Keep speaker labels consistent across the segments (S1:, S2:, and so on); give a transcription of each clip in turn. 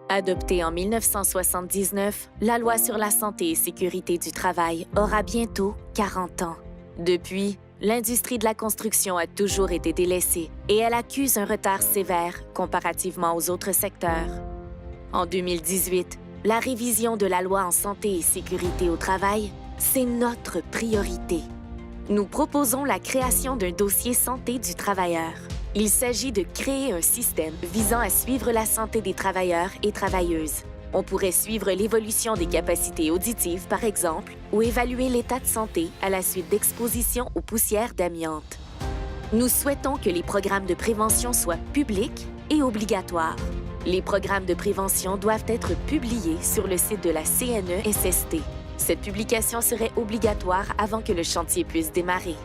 S1: Adoptée en 1979, la loi sur la santé et sécurité du travail aura bientôt 40 ans. Depuis, l'industrie de la construction a toujours été délaissée et elle accuse un retard sévère comparativement aux autres secteurs. En 2018, la révision de la loi en santé et sécurité au travail, c'est notre priorité. Nous proposons la création d'un dossier santé du travailleur. Il s'agit de créer un système visant à suivre la santé des travailleurs et travailleuses. On pourrait suivre l'évolution des capacités auditives, par exemple, ou évaluer l'état de santé à la suite d'exposition aux poussières d'amiante. Nous souhaitons que les programmes de prévention soient publics et obligatoires. Les programmes de prévention doivent être publiés sur le site de la CNESST. Cette publication serait obligatoire avant que le chantier puisse démarrer.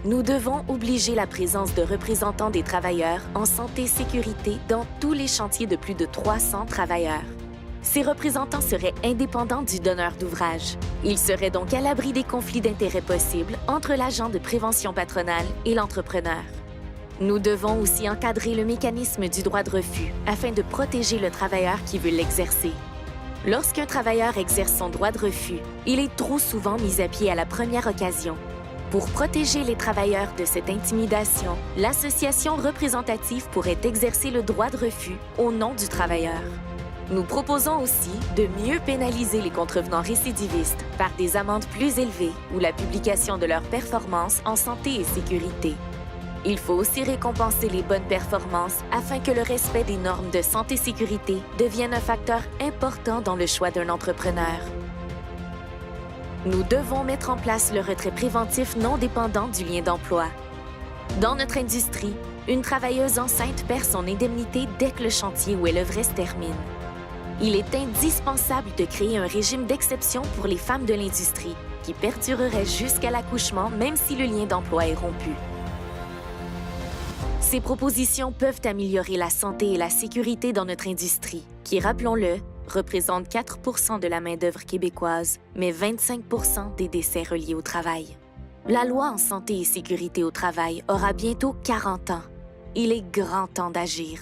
S1: Nous devons obliger la présence de représentants des travailleurs en santé et sécurité dans tous les chantiers de plus de 300 travailleurs. Ces représentants seraient indépendants du donneur d'ouvrage. Ils seraient donc à l'abri des conflits d'intérêts possibles entre l'agent de prévention patronale et l'entrepreneur. Nous devons aussi encadrer le mécanisme du droit de refus afin de protéger le travailleur qui veut l'exercer. Lorsqu'un travailleur exerce son droit de refus, il est trop souvent mis à pied à la première occasion. Pour protéger les travailleurs de cette intimidation, l'association représentative pourrait exercer le droit de refus au nom du travailleur. Nous proposons aussi de mieux pénaliser les contrevenants récidivistes par des amendes plus élevées ou la publication de leurs performances en santé et sécurité. Il faut aussi récompenser les bonnes performances afin que le respect des normes de santé-sécurité devienne un facteur important dans le choix d'un entrepreneur. Nous devons mettre en place le retrait préventif non dépendant du lien d'emploi. Dans notre industrie, une travailleuse enceinte perd son indemnité dès que le chantier où elle œuvrait se termine. Il est indispensable de créer un régime d'exception pour les femmes de l'industrie qui perdurerait jusqu'à l'accouchement même si le lien d'emploi est rompu. Ces propositions peuvent améliorer la santé et la sécurité dans notre industrie, qui, rappelons-le, représente 4 % de la main-d'œuvre québécoise, mais 25 % des décès reliés au travail. La loi en santé et sécurité au travail aura bientôt 40 ans. Il est grand temps d'agir.